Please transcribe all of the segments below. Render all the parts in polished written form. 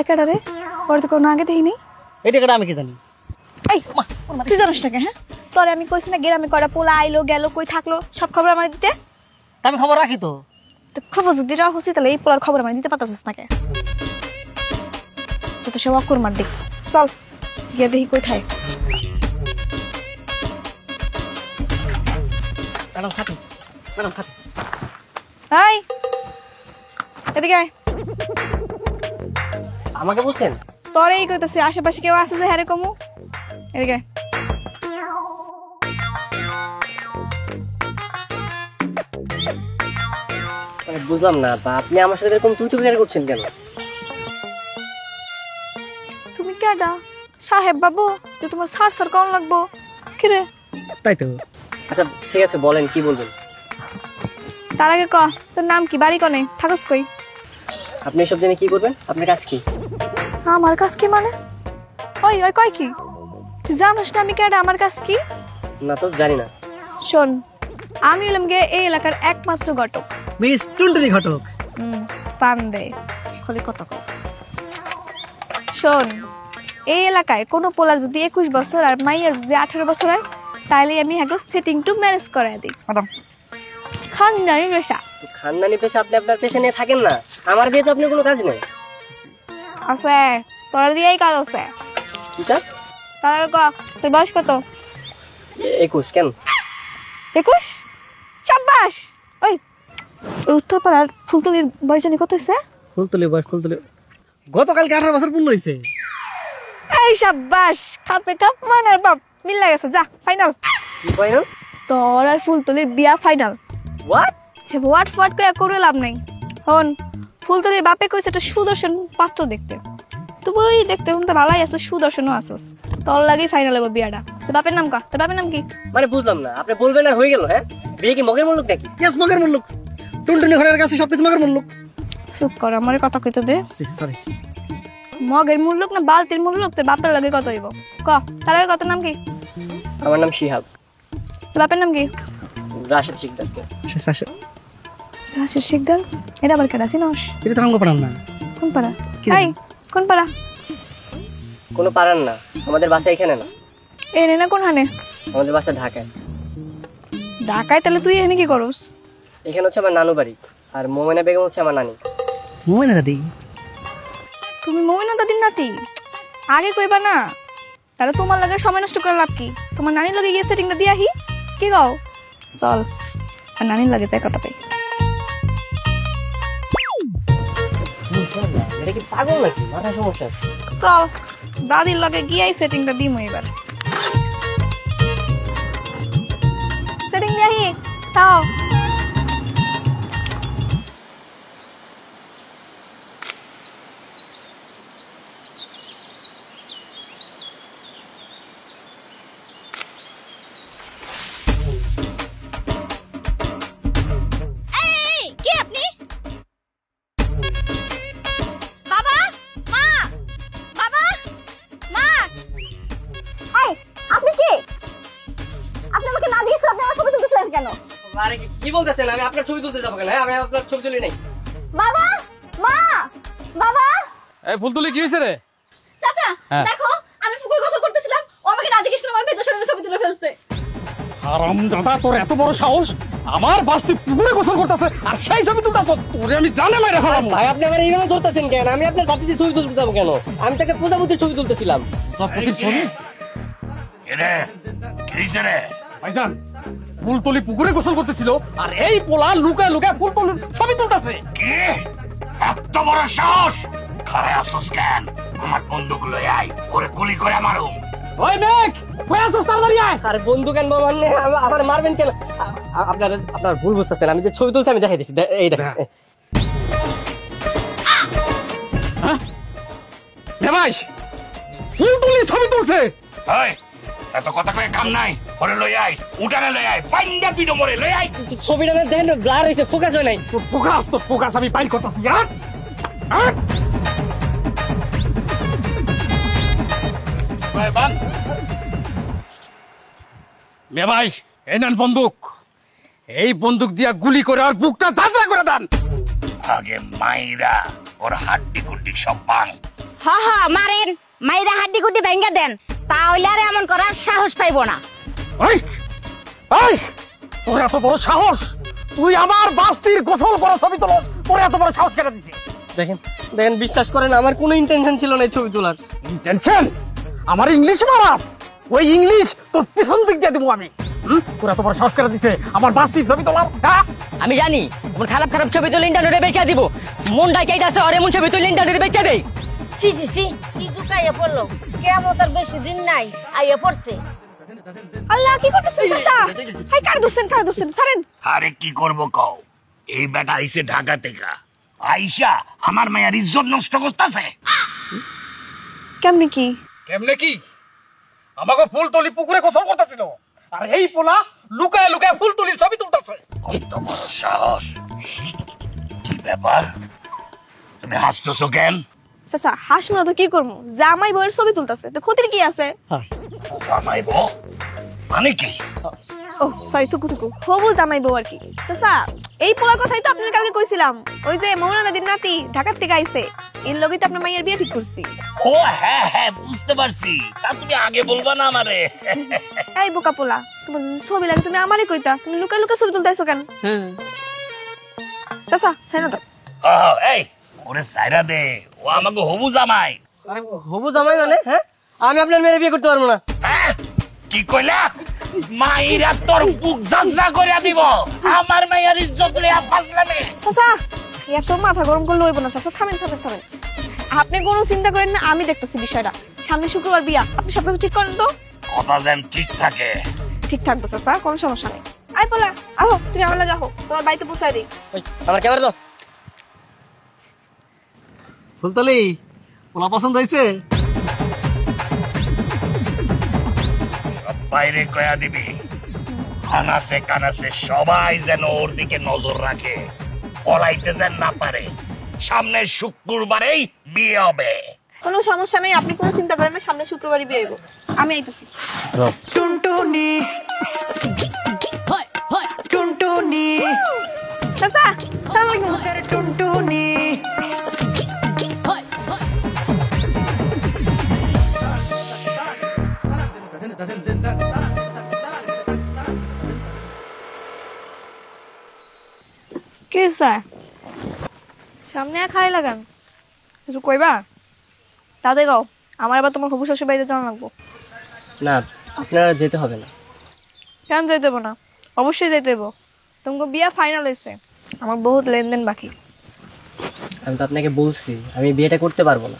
কেডা রে? ওর তো কোনো আগে দেখিনি। এটা কেডা আমি কি জানি? এই তুই জানিস না কে? হ্যাঁ তোরে আমি কইছি না গ্রামে কয়টা পোলা আইলো গেল কই থাকলো সব খবর আমার দিতে। আমি খবর রাখি তো। তো খবর যদি রাখছিস তাহলে এই পোলার খবর আমার দিতে পারতাছিস না কে? তো সব অকর মার দেখি। চল গিয়ে দেখি কই থাকে। ম্যাডাম সাথে ম্যাডাম সাথে এই এদিকে আয়। আমাকে বলছেন? তোরেই কইতাছি আশেপাশে কেউ আছে যে হ্যারে কমু? এদিকে বুঝলাম না, তা আপনি আমার সাথে এরকম তুই কেন করছেন কেন? তুমি কেডা? সাহেব বাবু যে তোমার সার সার কেমন লাগবো? কিরে? তাই তো। আচ্ছা ঠিক আছে বলেন কি বলবেন। তার আগে ক তোর নাম কি, বাড়ি কনে, থাকস কই? আপনি এসব জেনে কি করবেন? আপনার কাজ কি? আমার কাজ কি মানে? ওই ওই কয় কি? তুই জানিস না আমি কেডা, আমার কাজ কি? না তো জানি না। শোন আমি হলাম গে এই এলাকার একমাত্র ঘটক, মিস টুনটুনি ঘটক। পান দে খলি কত কই। শোন এই এলাকায় কোনো পোলার যদি 21 বছর আর মাইয়ার যদি 18 বছর হয় তাহলে আমি হ্যাঁ সেটিং টু ম্যানেজ করাই দিই। ম্যাডাম খানদানি পেশা। খানদানি পেশা? আপনি আপনার পেশা নিয়ে থাকেন না, আমার দিয়ে তো আপনি কোনো কাজ নেই। আছে তোর দিয়েই কাজ আছে। কি কাজ? তার আগে ক তোর বয়স কত? 21। কেন? 21? শাবাশ। ওই উত্তরপাড়ার ফুলতলির বয়স জানি কত হয়েছে? ফুলতলি বয়স? ফুলতলি গতকালকে 18 বছর পূর্ণ হয়েছে। এই শাবাশ, খাপে কাপ মানার বাপ মিল গেছে। যা ফাইনাল। কি ফাইনাল? তোর আর ফুলতলির বিয়া ফাইনাল। হোয়াট? সে হোয়াট ফোয়াট কই করে লাভ নাই। হন ফুলতলির বাপে কইছে একটা সুদর্শন পাত্র দেখতে। তুই দেখতে হুন তো ভালোই আছিস, সুদর্শনও আছিস, তোর লাগি ফাইনাল হবে বিয়াটা। তোর বাপের নাম কা? তোর বাপের নাম কি? মানে বুঝলাম না, আপনি বলবেন আর হয়ে গেল? হ্যাঁ বিয়ে কি মগের মুল্লুক নাকি? ইয়েস মগের মুল্লুক। টুনটুনি ঘরের কাছে সবকিছু মগের মুল্লুক। চুপ কর, আমারে কথা কইতে দে। সরি। মগের মুল্লুক না বালতির মুল্লুক? তোর বাপের লাগে কত হইব ক? তার আগে কত নাম কি? আমার নাম শিহাব। তোর বাপের নাম কি? রাশেদ শিকদার। রাশেদ শিকদার? এটা আবার কেডা চিনস? এটা তো আমগো পাড়ার না। কোন পাড়া? এই কোন পাড়া? কোনো পাড়ার না, আমাদের বাসা এখানে না। এনে না কোন হানে? আমাদের বাসা ঢাকায়। ঢাকায়? তাহলে তুই এখানে কি করস? এখানে হচ্ছে আমার নানু বাড়ি, আর মোমেনা বেগম হচ্ছে আমার নানি। মোমেনা দাদি? তুমি মোমিনা দাদির নাতি? আগে কইবা না, তাহলে তোমার লাগে সময় নষ্ট করে লাভ কি? তোমার নানির লগে গিয়ে সেটিংটা দিয়ে আহি। কি গাও? চল আর নানির লাগে তাই কথা পাই। এটা কি পাগল নাকি? মাথা সমস্যা? চল দাদির লগে গিয়ে সেটিংটা দিম এবার। সেটিং দিয়ে আহি। তাও কি বলতেছেন? আমি আপনার ছবি তুলতে যাবো কেন? আমি আপনার ছবি তুলি নাই। বাবা, মা, বাবা। এই ফুলতুলি কি হইছে রে? চাচা দেখো আমি পুকুর গোসল করতেছিলাম, ও আমাকে না জিজ্ঞেস করে আমার ভেজা শরীরে ছবি তুলে ফেলছে। হারামজাদা, তোর এত বড় সাহস! আমার বাস্তি পুকুরে গোসল করতেছে আর সেই ছবি তুলতাছ? তোরে আমি জানে মাইরা ফেলাম। ভাই আপনি আমার এইভাবে ধরতেছেন কেন? আমি আপনার বাতিতে ছবি তুলতে যাবো কেন? আমি তাকে প্রজাপতির ছবি তুলতেছিলাম। প্রজাপতির ছবি? এরে কিছে রে? ভাইজান ফুলতলি পুকুরে গোসল করতেছিল আর এই পোলা লুকায় লুকায় ফুলতলির ছবি তুলতেছে। কি এত বড় সাহস? খারে আসুস কেন? আমার বন্দুক লই আই, ওরে গুলি করে মারুম। ওই মেঘ, কই আছস? তাড়াতাড়ি আয়। আর বন্ধু কেন মানে আমার মারবেন কেন? আপনার ভুল বুঝতেছেন, আমি যে ছবি তুলছি আমি দেখাই দিচ্ছি। এই দেখেন। ভাই ফুলতলি ছবি তুলছে। এই এত কথা কয়ে কাম নাই, ওরে লই আই, উঠানে লই আই, পাইন্দা পিডো মরে লই আই। ছবিটা দেখেন ব্লার হইছে, ফোকাস হয় নাই। তোর ফোকাস আমি পাই কথা। মে ভাই এই নেন বন্দুক, এই বন্দুক দিয়া গুলি করে আর বুকটা ঝাঁঝরা করে দেন। আগে মাইরা ওর হাড্ডি কুড্ডি সব ভাঙ, মারেন, মাইরা হাড্ডি গুড্ডি ভেঙ্গে দেন, তাহলে আর এমন করার সাহস পাইব না। এই এই তোর এত বড় সাহস, তুই আমার বাস্তির গোসল করা ছবি তোলো, তোর এত বড় সাহস কেন দিচ্ছিস? দেখেন দেখেন, বিশ্বাস করেন আমার কোনো ইন্টেনশন ছিল না এই ছবি তোলার। টেনশন আমার ইংলিশ মারাস, ওই ইংলিশ তোর পিছন দিক দিয়ে দেবো আমি। তোর এত বড় সাহস কেন দিচ্ছে আমার বাস্তির ছবি তোলার? হ্যাঁ আমি জানি তোমার খারাপ খারাপ ছবি তুলে ইন্টারনেটে বেচা দিব, মনটা চাইতাছে আর এমন ছবি তুলে ইন্টারনেটে বেচা দেই। সি সি সি, কি জুকাইয়া পড়লো, কেমন তার বেশি দিন নাই, আইয়া পড়ছে। আল্লাহ কি করতেছেন চাচা? হাই কার দুসছেন ছাড়েন। আরে কি করব কও, এই বেটা আইছে ঢাকা থেকে, আইসা আমার মায়ের ইজ্জত নষ্ট করতেছে। কেমনে কি? কেমনে কি? আমাকে ফুলতলি পুকুরে গোসল করতেছিল, আর এই পোলা লুকায় লুকায় ফুলতলির ছবি তুলতেছে। কত বড় সাহস! কি ব্যাপার, তুমি হাসতেছো কেন? চাচা হাসবো না তো কি করবো, জামাই বউয়ের ছবি তুলতেছে তো ক্ষতির কি আছে? জামাই বউ মানে কি? ও সরি, থুকু হবু জামাই বউ আর কি। চাচা এই পোলার কথাই তো আপনার কালকে কইছিলাম, ওই যে মৌনা নদীর নাতি ঢাকার থেকে আইছে, এর লগেই তো আপনার মাইয়ের বিয়ে ঠিক করছি। ও হ্যাঁ হ্যাঁ বুঝতে পারছি, তা তুমি আগে বলবা না আমারে? এই বোকা পোলা, তোমার যদি ছবি লাগে তুমি আমারই কইতা, তুমি লুকায় লুকায় ছবি তুলতেছো কেন? চাচা সাইনা দাও। এই ওরে সাইরা দে, ও আমাকে হবু জামাই। আরে হবু জামাই মানে? হ্যাঁ আমি আপনার মেয়ের বিয়ে করতে পারবো না। হ্যাঁ কি কইলা? মাইরা তোর বুক যাত্রা করে দিব, আমার মায়ের ইজ্জত লইয়া ফাজলামে। চাচা এত মাথা গরম করলে হইব না চাচা, থামেন। আপনি কোনো চিন্তা করেন না, আমি দেখতেছি বিষয়টা। সামনে শুক্রবার বিয়া, আপনি সব কিছু ঠিক করেন তো? কথা যেন ঠিক থাকে। ঠিক থাকবো চাচা, কোনো সমস্যা নেই। আই পোলা আহো, তুমি আমার লাগে আহো, তোমার বাড়িতে পৌঁছায় দিই। আমার ক্যামেরা দাও। ফুলতলি পোলা পছন্দ হয়েছে? বাইরে কয়া দিবি, আনাসে কানাসে সবাই যেন ওর দিকে নজর রাখে, পলাইতে যেন না পারে। সামনে শুক্রবারেই বিয়ে হবে। কোনো সমস্যা নেই, আপনি কোনো চিন্তা করেন না, সামনে শুক্রবারই বিয়ে হইব। আমি আইতেছি। টুনটুনি টুনটুনি চাচা সালাম আলাইকুম। টুনটুনি কি স্যার সামনে খাই লাগান, কিছু কইবা? তাতে গাও, আমার আবার তোমার হবু শ্বশুর বাড়িতে জানা লাগবো। না আপনারা যেতে হবে না। কেন যাইতে হবো না? অবশ্যই যাইতে হইব, তোমাকে বিয়া ফাইনাল হয়েছে, আমার বহুত লেনদেন বাকি। আমি তো আপনাকে বলছি আমি বিয়েটা করতে পারবো না।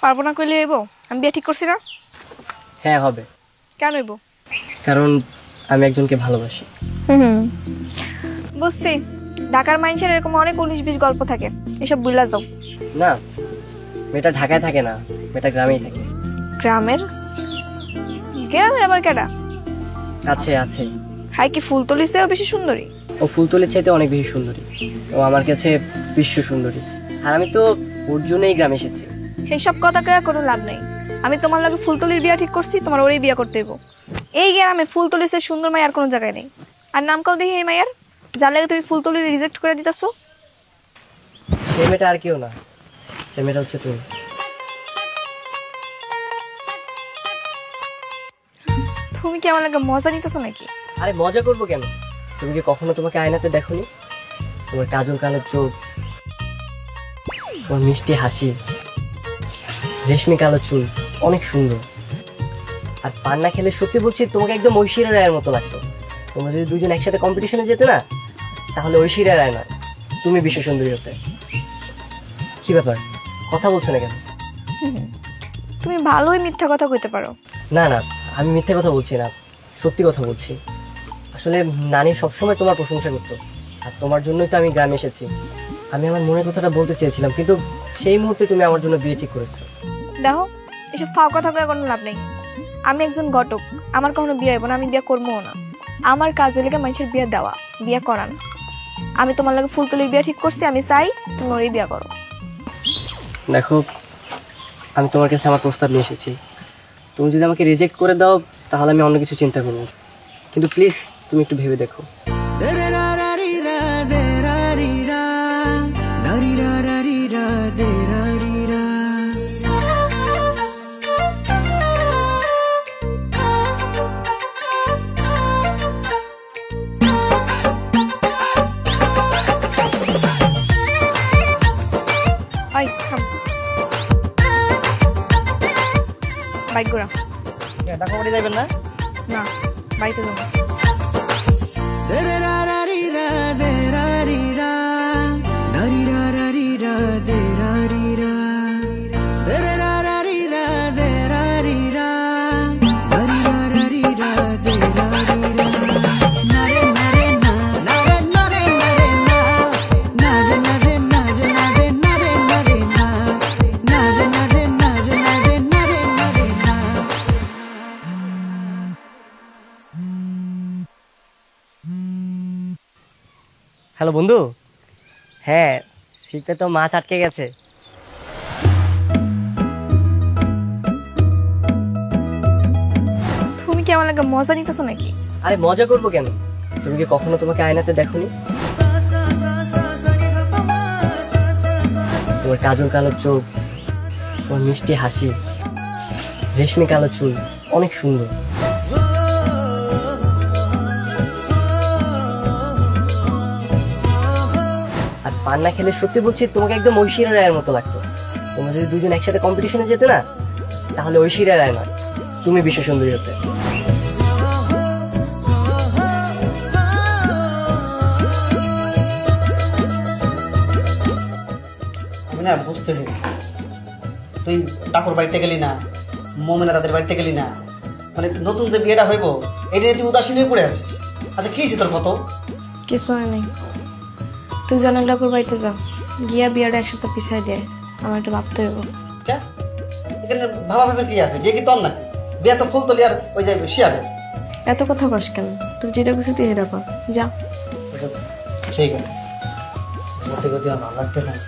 পারবো না কইলে হইব? আমি বিয়ে ঠিক করছি না? হ্যাঁ হবে। কেন হইব? কারণ আমি একজনকে ভালোবাসি। বুঝছি, ঢাকার মানুষের এরকম অনেক 19-20 গল্প থাকে, এসব বুঝলা যাও। না মেয়েটা ঢাকায় থাকে না, মেয়েটা গ্রামেই থাকে। গ্রামের? গ্রামের আবার কেডা? আছে আছে। হাই কি ফুলতলির চেয়েও বেশি সুন্দরী? ও ফুলতলির চাইতে অনেক বেশি সুন্দরী, ও আমার কাছে বিশ্ব সুন্দরী। আর আমি তো ওর জন্যই গ্রামে এসেছি। এইসব কথা কয়ে কোনো লাভ নেই, আমি তোমার লাগে ফুলতলির বিয়া ঠিক করছি, তোমার ওরই বিয়া করতে হইব। এই গ্রামে ফুলতলির চেয়ে সুন্দর মাই আর কোনো জায়গায় নেই। আর নাম কাও দেখি এই মাইয়ার, যার লাগে তুমি ফুলতলির রিজেক্ট করে দিতেছো। সেই মেয়েটা আর কেউ না, সেই মেয়েটা হচ্ছে তুমি। তুমি কি আমার লাগে মজা নিতেছো নাকি? আরে মজা করবো কেন? তুমি কি কখনো তোমাকে আয়নাতে দেখোনি? তোমার কাজল কালো চোখ, তোমার মিষ্টি হাসি, রেশমি কালো চুল, অনেক সুন্দর। আর পান না খেলে সত্যি বলছি তোমাকে একদম ঐশ্বরিয়া রায়ের মতো লাগতো। তোমরা যদি দুজন একসাথে কম্পিটিশনে যেতে না, তাহলে ঐশ্বরিয়া রায় না, তুমি বিশ্ব সুন্দরী হতে। কি ব্যাপার, কথা বলছো না কেন? তুমি ভালোই মিথ্যা কথা কইতে পারো। না না, আমি মিথ্যে কথা বলছি না, সত্যি কথা বলছি। আসলে নানি সবসময় তোমার প্রশংসা করতো, আর তোমার জন্যই তো আমি গ্রামে এসেছি। আমি আমার মনের কথাটা বলতে চেয়েছিলাম, কিন্তু সেই মুহূর্তে তুমি আমার জন্য বিয়ে ঠিক করেছো। দেখো এসব ফাও কথা কয়ে কোনো লাভ নেই। আমি একজন ঘটক, আমার কখনো বিয়ে হইব না, আমি বিয়ে করবো না। আমার কাজ হলে মানুষের বিয়ে দেওয়া, বিয়ে করান। আমি তোমার লাগে ফুলতলির বিয়ে ঠিক করছি, আমি চাই তুমি ওরই বিয়ে করো। দেখো আমি তোমার কাছে আমার প্রস্তাব নিয়ে এসেছি, তুমি যদি আমাকে রিজেক্ট করে দাও তাহলে আমি অন্য কিছু চিন্তা করবো, কিন্তু প্লিজ তুমি একটু ভেবে দেখো। আই থাম বাইক ঘোরা ঢাকা বাড়ি যাবেন না? না বাড়িতে যাবো হ্যালো বন্ধু, হ্যাঁ শীতে তো মাছ আটকে গেছে। তুমি কি আমার লাগে মজা নিতেছো নাকি? আরে মজা করবো কেন? তুমি কি কখনো তোমাকে আয়নাতে দেখোনি? তোমার কাজল কালো চোখ, তোমার মিষ্টি হাসি, রেশমি কালো চুল, অনেক সুন্দর। আর পান না খেলে সত্যি বলছি তোমাকে একদম ঐশ্বরিয়া রায়ের মতো লাগতো। তোমরা যদি দুজন একসাথে কম্পিটিশনে যেতে না, তাহলে ঐশ্বরিয়া রায় নয়, তুমি বিশ্ব সুন্দরী হতে। আমি না বুঝতেছি না। তুই কাকুর বাড়িতে গেলি না, মমিনা তাদের বাড়িতে গেলি না, মানে নতুন যে বিয়েটা হইব এটা নিয়ে তুই উদাসীন হয়ে পড়ে আছিস। আচ্ছা কি তোর কত? কিছু হয় নাই, তুই জানার ডাকুর বাড়িতে যা, গিয়া বিয়াটা এক সপ্তাহ পিছাই দেয়, আমার একটু ভাবতে হইব। এখানে ভাবা ভাবের কি আছে? বিয়ে কি তোর নাকি? বিয়ে তো ফুল তলি আর ওই যে শিয়াবে। এত কথা কস কেন? তুই যেটা খুশি তুই সেটা কর, যা। আচ্ছা ঠিক আছে, গতি গতি আর ভালো লাগতেছে না।